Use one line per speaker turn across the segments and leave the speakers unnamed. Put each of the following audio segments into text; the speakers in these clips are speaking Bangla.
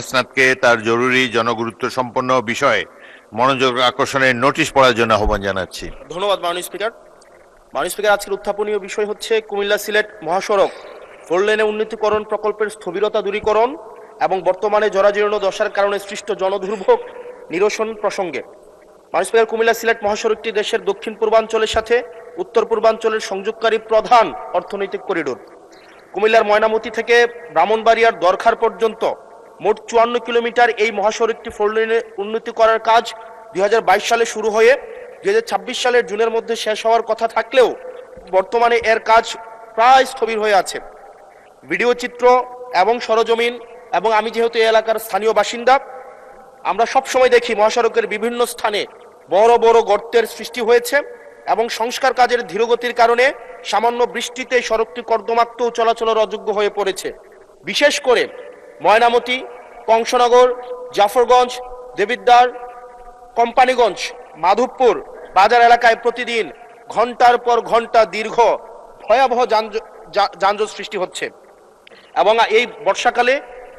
হাসনাতকে তার জরুরি জনগুরুত্ব সম্পন্ন বিষয়ে মনোযোগ আকর্ষণের নোটিশ পড়ার জন্য আহ্বান জানাচ্ছি।
ধন্যবাদ মাননীয় স্পিকার। মাননীয় স্পিকার, আজকের উত্থাপনীয় বিষয় হচ্ছে কুমিল্লা সিলেট মহাসড়ক 4 লেনে উন্নতিকরণ প্রকল্পের স্থবিরতা দূরীকরণ এবং বর্তমানে জরাজীর্ণ দশার কারণে সৃষ্ট জনদুর্ভোগ নিরসন প্রসঙ্গে। মাননীয় স্পিকার, কুমিল্লা সিলেট মহাসড়কটি দেশের দক্ষিণ পূর্বাঞ্চলের সাথে উত্তর পূর্বাঞ্চলের সংযোগকারী প্রধান অর্থনৈতিক করিডোর। কুমিল্লার ময়নামতি থেকে ব্রাহ্মণবাড়িয়ার দরখার পর্যন্ত মোট 54 কিলোমিটার এই মহাসড়কটি 4 লেনে উন্নতি করার কাজ 2022 সালে শুরু হয়ে 2026 সালের জুনের মধ্যে শেষ হওয়ার কথা থাকলেও বর্তমানে এর কাজ প্রায় স্থবির হয়ে আছে। ভিডিও চিত্র এবং সরজমিন এবং আমি যেহেতু এই এলাকার স্থানীয় বাসিন্দা, আমরা সব সময় দেখি মহাসড়কের বিভিন্ন স্থানে বড় বড় গর্তের সৃষ্টি হয়েছে এবং সংস্কার কাজের ধীরগতির কারণে সামান্য বৃষ্টিতে সড়কটি কর্দমাক্ত ও চলাচলের অযোগ্য হয়ে পড়েছে। বিশেষ করে ময়নামতি, কংসনগর, জাফরগঞ্জ, দেবিদ্বার, কোম্পানিগঞ্জ, মাধবপুর বাজার এলাকায় প্রতিদিন ঘন্টার পর ঘন্টা দীর্ঘ ভয়াবহ যানজট সৃষ্টি হচ্ছে এবং এই বর্ষাকালে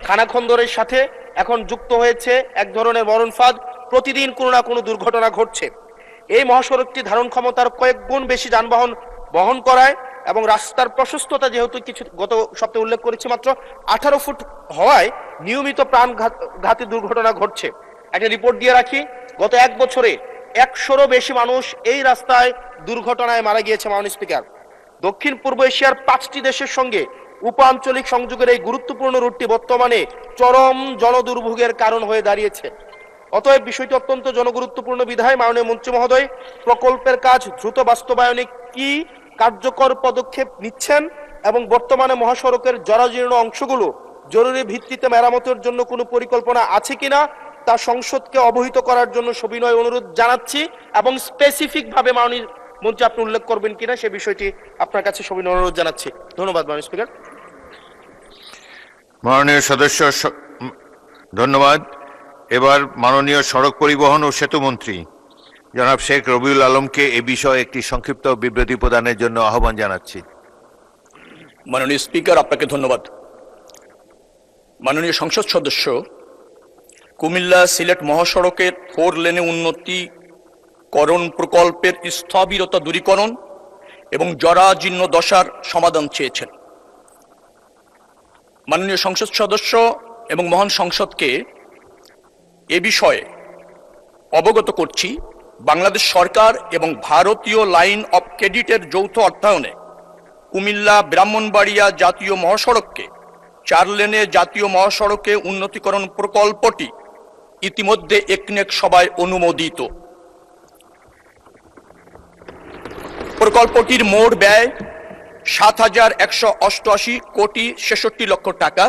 খানাখন্দরের সাথে এখন যুক্ত হয়েছে এক ধরনের মরণফাঁদ। প্রতিদিন কোনো না কোনো দুর্ঘটনা ঘটছে। এই মহাসড়কটি ধারণ ক্ষমতার কয়েক গুণ বেশি যানবাহন বহন করায় এবং রাস্তার প্রশস্ততা যেহেতু গত সপ্তাহে উল্লেখ করেছি মাত্র 18 ফুট হওয়ায় নিয়মিত প্রাণঘাতী দুর্ঘটনা ঘটছে। একটা রিপোর্ট দিয়ে রাখি, গত 1 বছরে 100-রও বেশি মানুষ এই রাস্তায় দুর্ঘটনায় মারা গিয়েছে। মাননীয় স্পিকার, দক্ষিণ পূর্ব এশিয়ার 5টি দেশের সঙ্গে উপাঞ্চলিক সংযোগের এই গুরুত্বপূর্ণ রুটটি বর্তমানে চরম জনদুর্ভোগের কারণ হয়ে দাঁড়িয়েছে। অতএব বিষয়টি অত্যন্ত জনগুরুত্বপূর্ণ বিধায় মাননীয় মন্ত্রী মহোদয় প্রকল্পের কাজ দ্রুত বাস্তবায়নে কি কার্যকর পদক্ষেপ নিচ্ছেন এবং বর্তমানে মহাসড়কের জরাজীর্ণ অংশগুলো জরুরি ভিত্তিতে মেরামতের জন্য কোনো পরিকল্পনা আছে কিনা তা সংসদকে অবহিত করার জন্য সবিনয় অনুরোধ জানাচ্ছি এবং স্পেসিফিক ভাবে মাননীয় মন্ত্রী আপনি উল্লেখ করবেন কিনা সে বিষয়টি আপনার কাছে সবিনয় অনুরোধ জানাচ্ছি। ধন্যবাদ মাননীয় স্পিকার।
মাননীয় সদস্য ধন্যবাদ। এবার মাননীয় সড়ক পরিবহন ও সেতু মন্ত্রী জনাব শেখ রবিউল আলমকে এ বিষয়ে একটি সংক্ষিপ্ত বিবৃতি প্রদানের জন্য আহ্বান জানাচ্ছি।
মাননীয় স্পিকার, আপনাকে ধন্যবাদ। মাননীয় সংসদ সদস্য, কুমিল্লা সিলেট মহাসড়কের 4 লেনে উন্নতিকরণ প্রকল্পের স্থবিরতা দূরীকরণ এবং জরাজীর্ণ দশার সমাধান চেয়েছেন। মাননীয় সংসদ সদস্য এবং মহান সংসদকে এ বিষয়ে অবগত করছি, বাংলাদেশ সরকার এবং ভারতীয় লাইন অফ ক্রেডিটের যৌথ অর্থায়নে কুমিল্লা ব্রাহ্মণবাড়িয়া জাতীয় মহাসড়ককে 4 লেনে জাতীয় মহাসড়কে উন্নতিকরণ প্রকল্পটি ইতিমধ্যে একনেক সভায় অনুমোদিত। প্রকল্পটির মোট ব্যয় 7,188 কোটি 66 লক্ষ টাকা।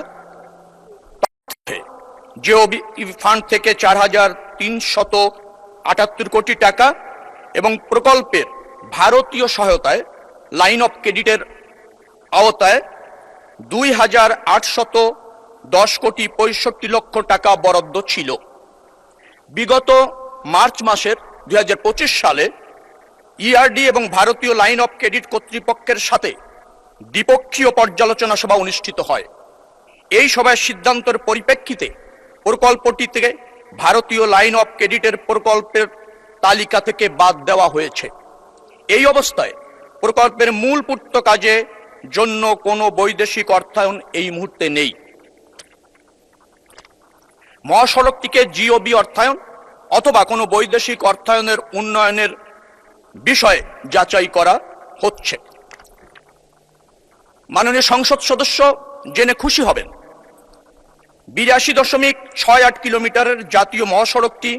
জিওবি ফান্ড থেকে 4,378 কোটি টাকা এবং প্রকল্পের ভারতীয় সহায়তায় লাইন অফ ক্রেডিটের আওতায় 2,810 কোটি 65 লক্ষ টাকা বরাদ্দ ছিল। বিগত মার্চ মাসের 2025 সালে ইআরডি এবং ভারতীয় লাইন অফ ক্রেডিট কর্তৃপক্ষের সাথে দ্বিপক্ষীয় পর্যালোচনা সভা অনুষ্ঠিত হয়। এই সভায় সিদ্ধান্তের পরিপ্রেক্ষিতে প্রকল্পটিতে ভারতীয় লাইন অফ ক্রেডিটের প্রকল্পের তালিকা থেকে বাদ দেওয়া হয়েছে। এই অবস্থায় প্রকল্পের মূল পূর্ত কাজে জন্য কোনো বৈদেশিক অর্থায়ন এই মুহূর্তে নেই। মহাসড়কটিকে জিওবি অর্থায়ন অথবা কোনো বৈদেশিক অর্থায়নের উন্নয়নের বিষয়ে যাচাই করা হচ্ছে। মাননীয় সংসদ সদস্য জেনে খুশি হবেন, 82.68 কিলোমিটারের জাতীয় মহাসড়কটি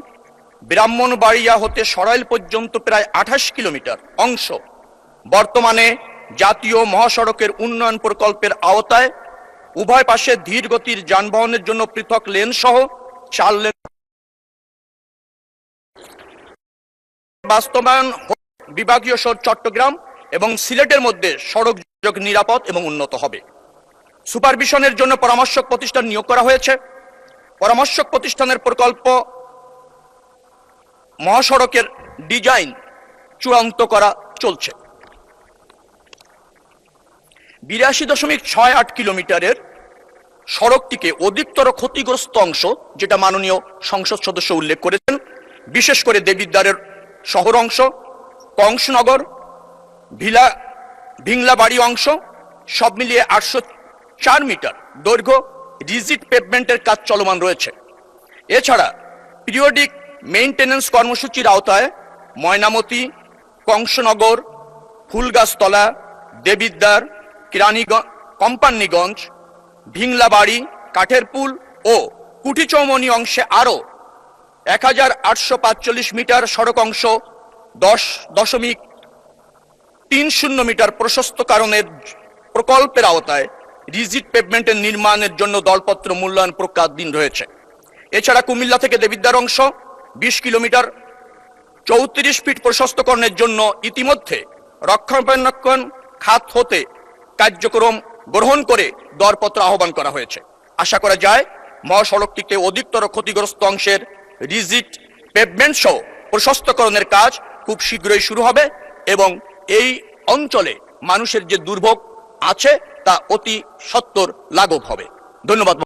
ব্রাহ্মণবাড়িয়া হতে সরাইল পর্যন্ত প্রায় 28 কিলোমিটার অংশ বর্তমানে জাতীয় মহাসড়কের উন্নয়ন প্রকল্পের আওতায়। উভয় পাশে ধীর গতির যানবাহনের জন্য পৃথক লেন সহ 4 লেন বাস্তবায়ন বিভাগীয় শহর চট্টগ্রাম এবং সিলেটের মধ্যে সড়ক যোগাযোগ নিরাপদ এবং উন্নত হবে। সুপারভিশনের জন্য পরামর্শক প্রতিষ্ঠান নিয়োগ করা হয়েছে। পরামর্শক প্রতিষ্ঠানের প্রকল্প মহাসড়কের ডিজাইন চূড়ান্ত করা চলছে। 82.68 কিলোমিটারের সড়কটিকে অধিকতর ক্ষতিগ্রস্ত অংশ, যেটা মাননীয় সংসদ সদস্য উল্লেখ করেছেন, বিশেষ করে দেবিদ্বারের শহর অংশ, কংসনগর, ভিংলাবাড়ি অংশ, সব মিলিয়ে 804 মিটার দৈর্ঘ্য রিজিড পেভমেন্টের কাজ চলমান রয়েছে। এছাড়া পিরিয়ডিক মেইনটেনেন্স কর্মসূচির আওতায় ময়নামতি, কংসনগর, ফুলগাছতলা, দেবিদ্বার, কোম্পানিগঞ্জ, ভিংলাবাড়ি, কাঠেরপুল ও কুটিচৌমনি অংশে আরও 1845 মিটার সড়ক অংশ 10.30 মিটার প্রশস্তকরণের প্রকল্পের আওতায় রিজিড পেভমেন্টের নির্মাণের জন্য দরপত্র মূল্যায়ন প্রক্রিয়াধীন রয়েছে। এছাড়া কুমিল্লা থেকে দেবিদ্বার অংশ 20 কিলোমিটার 34 ফিট প্রশস্তকরণের জন্য ইতিমধ্যে রক্ষণাবেক্ষণ খাত হতে কার্যক্রম গ্রহণ করে দরপত্র আহ্বান করা হয়েছে। আশা করা যায় মহাসড়কটিতে অধিকতর ক্ষতিগ্রস্ত অংশের রিজিড পেভমেন্ট সহ প্রশস্তকরণের কাজ খুব শীঘ্রই শুরু হবে এবং এই অঞ্চলে মানুষের যে দুর্ভোগ আছে তা অতি সত্বর লাঘব হবে। ধন্যবাদ।